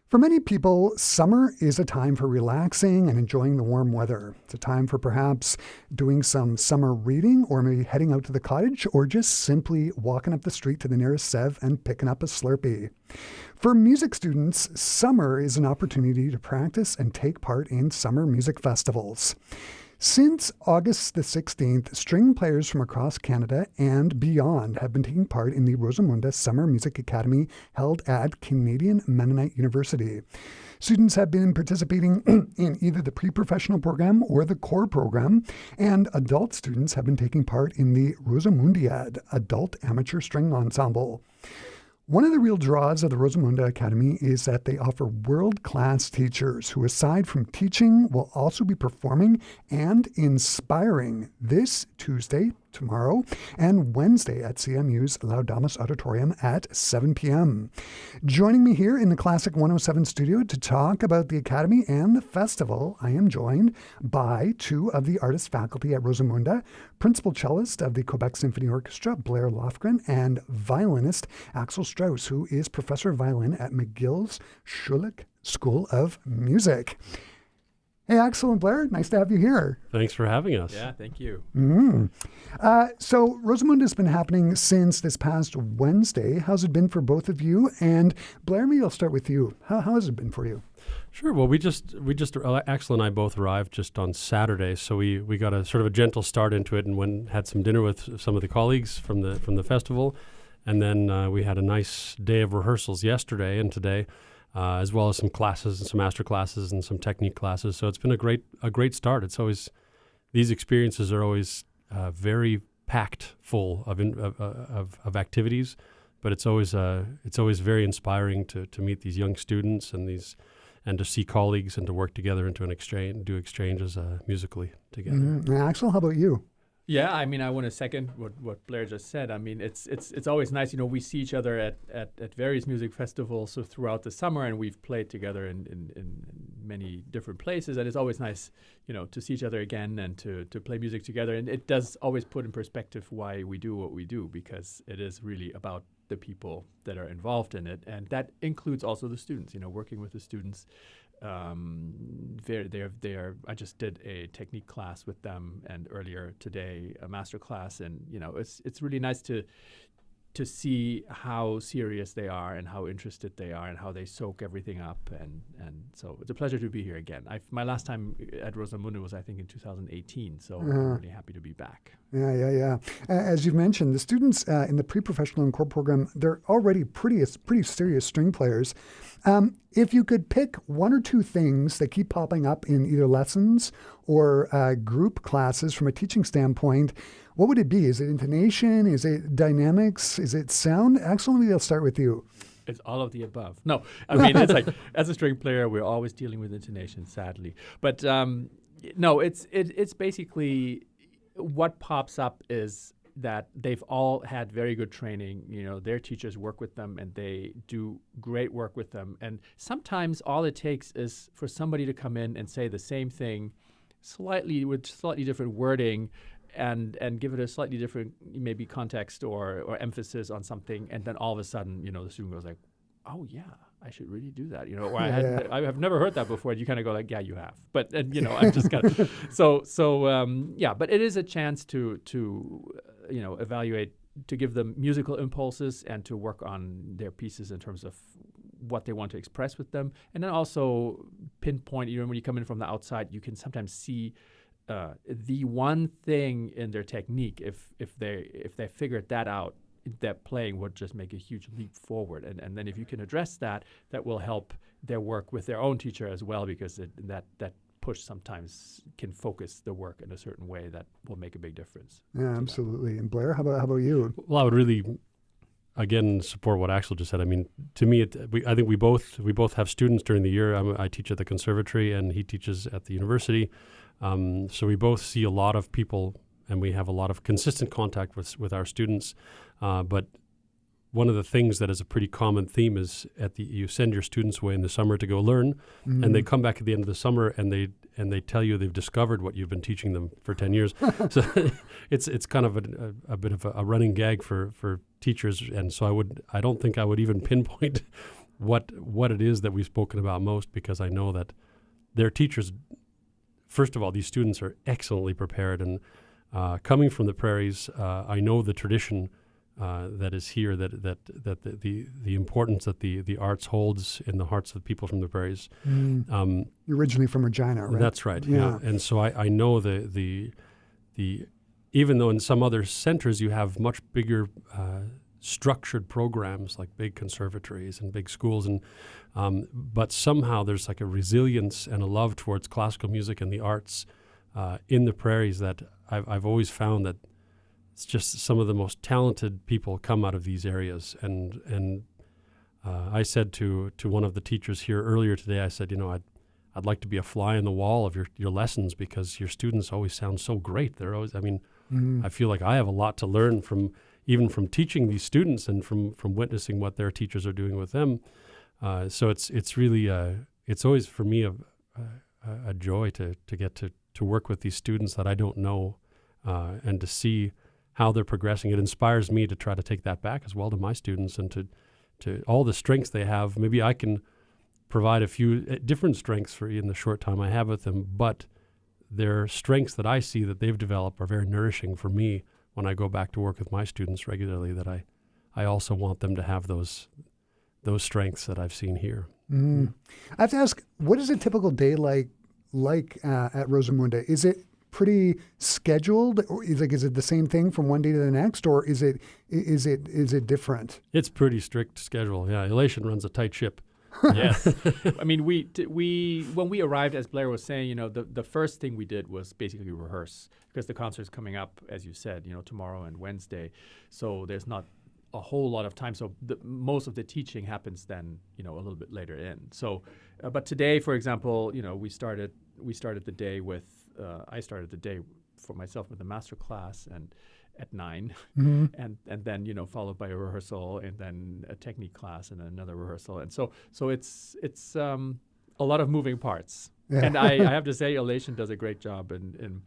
For many people, summer is a time for relaxing and enjoying the warm weather. It's a time for perhaps doing some summer reading or maybe heading out to the cottage or just simply walking up the street to the nearest Sev and picking up a Slurpee. For music students, summer is an opportunity to practice and take part in summer music festivals. Since August the 16th, string players from across Canada and beyond have been taking part in the Rosamunde Summer Music Academy held at Canadian Mennonite University. Students have been participating in either the pre-professional program or the core program, and adult students have been taking part in the Rosamunde Adult Amateur String Ensemble. One of the real draws of the Rosamunde Academy is that they offer world-class teachers who, aside from teaching, will also be performing and inspiring this Tuesday, tomorrow, and Wednesday at CMU's Laudamus Auditorium at 7 p.m. Joining me here in the Classic 107 studio to talk about the Academy and the festival, I am joined by two of the artist faculty at Rosamunde, principal cellist of the Quebec Symphony Orchestra, Blair Lofgren, and violinist Axel Strauss, who is professor of violin at McGill's Schulich School of Music. Hey, Axel and Blair, nice to have you here. Thanks for having us. Yeah, thank you. So Rosamunde has been happening since this past Wednesday. How's it been for both of you? And Blair, maybe I'll start with you. How has it been for you? Sure. Well, we just Axel and I both arrived just on Saturday, so we got a sort of a gentle start into it, and had some dinner with some of the colleagues from the festival, and then we had a nice day of rehearsals yesterday and today. As well as some classes and some master classes and some technique classes. So it's been a great start. It's always, these experiences are always very packed full of activities, but it's always very inspiring to meet these young students and to see colleagues and to work together into an exchange, do exchanges musically together. Mm-hmm. Axel, how about you? Yeah, I mean, I want to second what Blair just said. I mean, it's always nice. You know, we see each other at various music festivals throughout the summer, and we've played together in many different places. And it's always nice, you know, to see each other again and to play music together. And it does always put in perspective why we do what we do, because it is really about the people that are involved in it. And that includes also the students, you know, working with the students. I just did a technique class with them, and earlier today a master class, and you know it's really nice to see how serious they are and how interested they are and how they soak everything up, and so it's a pleasure to be here again. My last time at Rosamunde was, I think, in 2018, so I'm really happy to be back. Yeah. As you've mentioned, the students in the pre-professional and core program, they're already pretty serious string players. If you could pick one or two things that keep popping up in either lessons or group classes from a teaching standpoint, what would it be? Is it intonation? Is it dynamics? Is it sound? Axel, maybe I'll start with you. It's all of the above. No, I mean, it's like, as a string player, we're always dealing with intonation, sadly. But no, it's basically what pops up is that they've all had very good training. You know, their teachers work with them and they do great work with them. And sometimes all it takes is for somebody to come in and say the same thing with slightly different wording and give it a slightly different maybe context or emphasis on something. And then all of a sudden, you know, the student goes like, oh yeah, I should really do that, you know, or I have never heard that before. And you kind of go like, yeah, you have. But, and, you know, I'm just kind of, yeah, but it is a chance to you know, evaluate, to give them musical impulses and to work on their pieces in terms of what they want to express with them. And then also pinpoint, you know, when you come in from the outside, you can sometimes see the one thing in their technique, if they figured that out, that playing would just make a huge leap forward. And then if you can address that, that will help their work with their own teacher as well, because that push sometimes can focus the work in a certain way that will make a big difference. Yeah, absolutely. And Blair, how about you? Well, I would really, again, support what Axel just said. I mean, to me, I think we both have students during the year. I teach at the conservatory and he teaches at the university. So we both see a lot of people and we have a lot of consistent contact with our students. But one of the things that is a pretty common theme is you send your students away in the summer to go learn, and they come back at the end of the summer and they tell you they've discovered what you've been teaching them for 10 years. So it's kind of a bit of a running gag for teachers, and so I don't think I would even pinpoint what it is that we've spoken about most, because I know that their teachers, first of all, these students are excellently prepared, and coming from the prairies, I know the tradition that is here, that the importance that the arts holds in the hearts of people from the prairies. You're originally from Regina, right? That's right. Yeah. And so I know the even though in some other centers you have much bigger structured programs like big conservatories and big schools, and but somehow there's like a resilience and a love towards classical music and the arts in the prairies that I've always found that it's just some of the most talented people come out of these areas. And I said to one of the teachers here earlier today, I said, I'd like to be a fly in the wall of your lessons, because your students always sound so great. They're always, I feel like I have a lot to learn from teaching these students and from witnessing what their teachers are doing with them. So it's really, it's always for me a joy to get to work with these students that I don't know, and to see how they're progressing. It inspires me to try to take that back as well to my students, and to all the strengths they have. Maybe I can provide a few different strengths for in the short time I have with them, but their strengths that I see that they've developed are very nourishing for me when I go back to work with my students regularly, that I also want them to have those strengths that I've seen here. I have to ask, what is a typical day like at Rosamunde? Is it pretty scheduled, or is it the same thing from one day to the next, or is it different? It's pretty strict schedule. Yeah, Elation runs a tight ship. Yes. I mean, we when we arrived, as Blair was saying, the first thing we did was basically rehearse, because the concert's coming up, as you said, tomorrow and Wednesday. So there's not a whole lot of time. So most of the teaching happens then, a little bit later in. So, but today, for example, we started the day with, I started the day for myself with a master class and at 9, and then followed by a rehearsal, and then a technique class and another rehearsal, and so it's a lot of moving parts. Yeah. And I have to say, Elation does a great job in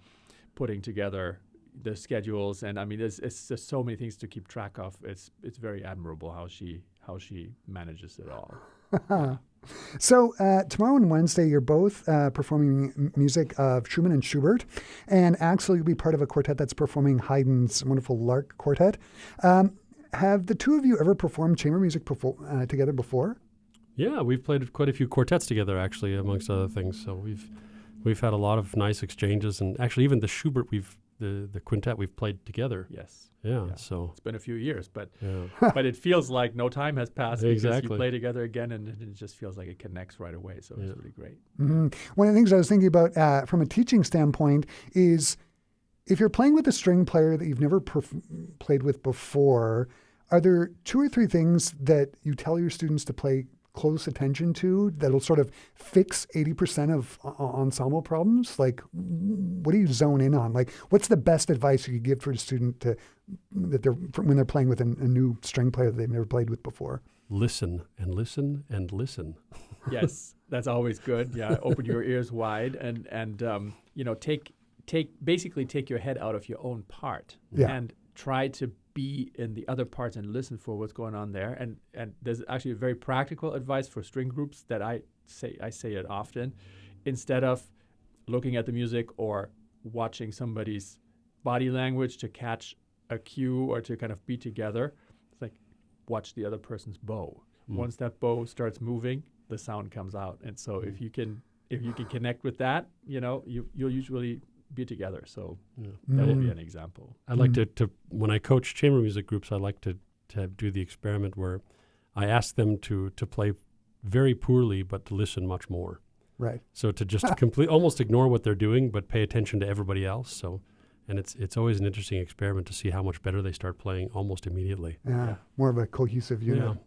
putting together the schedules, and I mean it's just so many things to keep track of. It's very admirable how she manages it all. So tomorrow and Wednesday, you're both performing music of Schumann and Schubert, and Axel, you'll be part of a quartet that's performing Haydn's wonderful Lark Quartet. Have the two of you ever performed chamber music together before? Yeah, we've played quite a few quartets together, actually, amongst other things. So we've had a lot of nice exchanges, and actually even the Schubert the quintet we've played together. Yes. Yeah. So it's been a few years, but but it feels like no time has passed. Exactly. Because you play together again, and it just feels like it connects right away. So it's really great. Mm-hmm. One of the things I was thinking about from a teaching standpoint is, if you're playing with a string player that you've never played with before, are there 2 or 3 things that you tell your students to pay close attention to that'll sort of fix 80% of ensemble problems? Like, what do you zone in on? Like, what's the best advice you could give for a student when they're playing with a new string player that they've never played with before? Listen and listen and listen. Yes, that's always good. Yeah, open your ears wide and take your head out of your own part and try to be in the other parts and listen for what's going on there. And there's actually a very practical advice for string groups that I say it often. Instead of looking at the music or watching somebody's body language to catch a cue or to kind of be together, it's like watch the other person's bow. Once that bow starts moving, the sound comes out. And so if you can connect with that, you'll usually be together. So that will be an example. I like to when I coach chamber music groups, I like to do the experiment where I ask them to play very poorly, but to listen much more. Right. So to just almost ignore what they're doing, but pay attention to everybody else. So, and it's always an interesting experiment to see how much better they start playing almost immediately. Yeah. More of a cohesive unit. Yeah.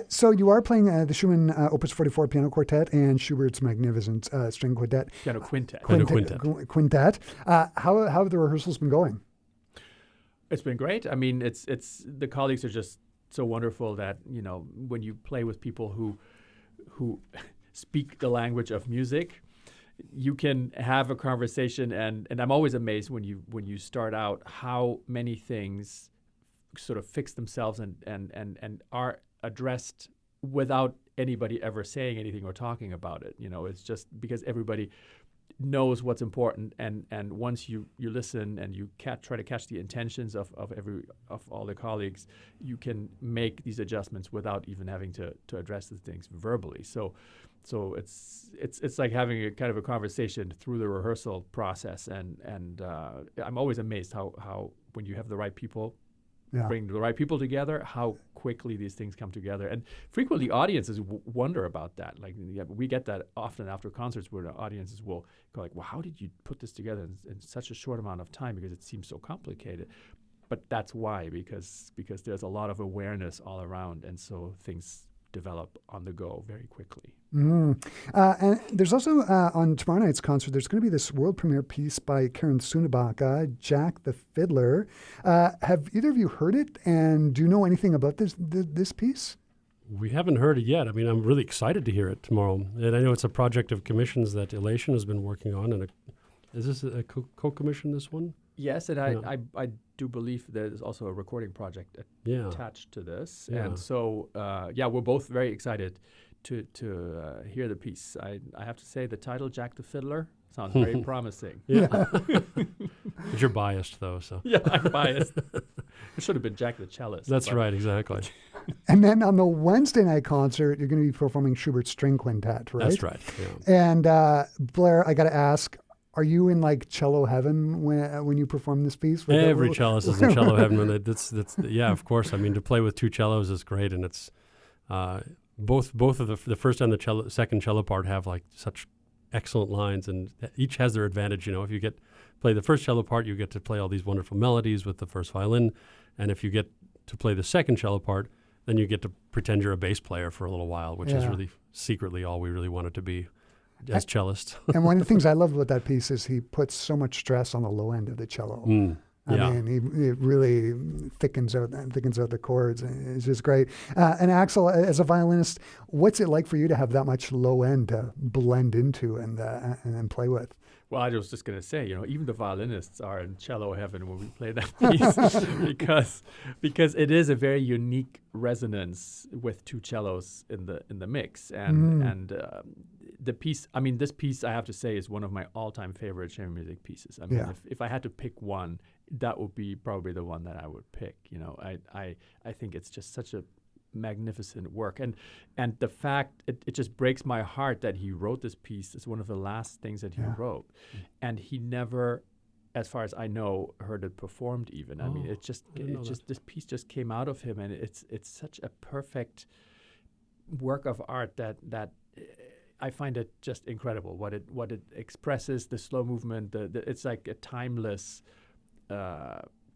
So you are playing the Schumann Opus 44 Piano Quartet and Schubert's magnificent string quintet. Piano Quintet. Quintet. How have the rehearsals been going? It's been great. I mean, it's the colleagues are just so wonderful that when you play with people who speak the language of music, you can have a conversation, and I'm always amazed when you start out how many things sort of fix themselves and are addressed without anybody ever saying anything or talking about it. It's just because everybody knows what's important, and once you listen and you try to catch the intentions of all the colleagues, you can make these adjustments without even having to address the things verbally. So it's like having a kind of a conversation through the rehearsal process, and I'm always amazed how when you have the right people. Yeah. Bring the right people together, how quickly these things come together. And frequently audiences wonder about that. Like, we get that often after concerts where the audiences will go like, well, how did you put this together in such a short amount of time, because it seems so complicated. But that's why, because there's a lot of awareness all around, and so things develop on the go very quickly. And there's also, on tomorrow night's concert, there's going to be this world premiere piece by Karen Sunebaka, Jack the Fiddler. Have either of you heard it, and do you know anything about this piece? We haven't heard it yet. I mean, I'm really excited to hear it tomorrow. And I know it's a project of commissions that Elation has been working on. And is this a co-commission, this one? Yes, and I do believe there's also a recording project attached to this. Yeah. And so, we're both very excited to hear the piece. I have to say the title, Jack the Fiddler, sounds very promising. Yeah. But you're biased, though. So. Yeah, I'm biased. It should have been Jack the Cellist. That's right, exactly. And then on the Wednesday night concert, you're going to be performing Schubert's String Quintet, right? That's right, yeah. And Blair, I got to ask, are you in like cello heaven when you perform this piece? Every cellist is in cello heaven. Yeah, of course. I mean, to play with two cellos is great, and it's both of the first and the second cello part have like such excellent lines, and each has their advantage. If you play the first cello part, you get to play all these wonderful melodies with the first violin, and if you get to play the second cello part, then you get to pretend you're a bass player for a little while, which is really secretly all we really wanted to be as cellists. And one of the things I love about that piece is he puts so much stress on the low end of the cello. I mean, it really thickens out the chords. It's just great. And Axel, as a violinist, what's it like for you to have that much low end to blend into and play with? Well, I was just going to say, even the violinists are in cello heaven when we play that piece, because it is a very unique resonance with two cellos in the mix, and the piece. I mean, this piece, I have to say, is one of my all-time favorite chamber music pieces. I mean, if I had to pick one, that would be probably the one that I would pick. I think it's just such a magnificent work, and the fact it just breaks my heart that he wrote this piece. It's one of the last things that he wrote, and he never, as far as I know, heard it performed even. I mean, this piece just came out of him, and it's such a perfect work of art that I find it just incredible what it expresses, the slow movement. It's like a timeless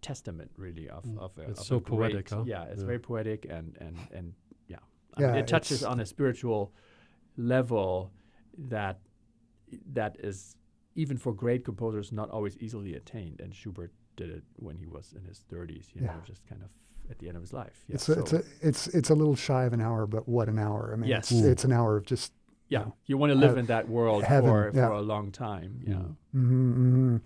testament, really, of it's so poetic, huh? Yeah, it's very poetic, and yeah. I mean, it touches on a spiritual level that is, even for great composers, not always easily attained. And Schubert did it when he was in his 30s, just kind of at the end of his life. Yeah, it's a little shy of an hour, but what an hour! I mean, yes. it's an hour of just. Yeah, you want to live in that world for a long time. One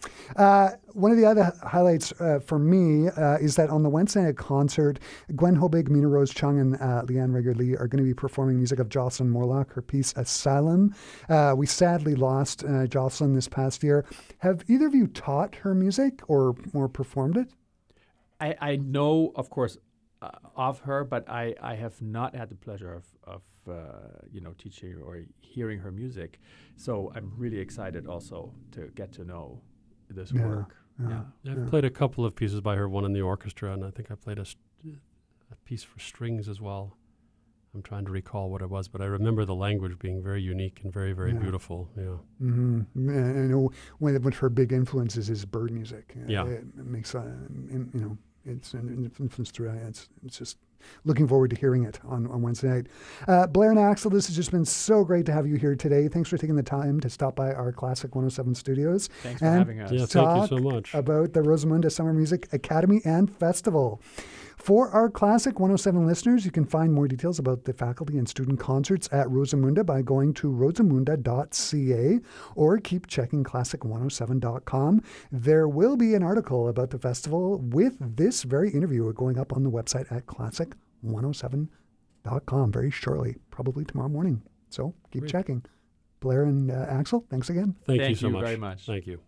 of the other highlights for me is that on the Wednesday night concert, Gwen Hobig, Mina Rose Chung, and Leanne Rager-Lee are going to be performing music of Jocelyn Morlock, her piece Asylum. We sadly lost Jocelyn this past year. Have either of you taught her music or performed it? I know, of course, of her, but I have not had the pleasure of teaching or hearing her music. So I'm really excited also to get to know this work. I've played a couple of pieces by her, one in the orchestra, and I think I played a piece for strings as well. I'm trying to recall what it was, but I remember the language being very unique and very, very beautiful. Yeah. Mm-hmm. And I know one of her big influences is bird music. It makes it's an influence throughout. It's just looking forward to hearing it on Wednesday night. Blair and Axel, this has just been so great to have you here today. Thanks for taking the time to stop by our Classic 107 studios. Thanks for having us. Yeah, thank you so much. About the Rosamunde Summer Music Academy and Festival. For our Classic 107 listeners, you can find more details about the faculty and student concerts at Rosamunde by going to rosamunde.ca or keep checking classic107.com. There will be an article about the festival with this very interview going up on the website at classic107.com. blairandAxel.com very shortly, probably tomorrow morning. So keep Great. checking. Blair and Axel, thanks again. Thank you Thank so you much. very much. Thank you.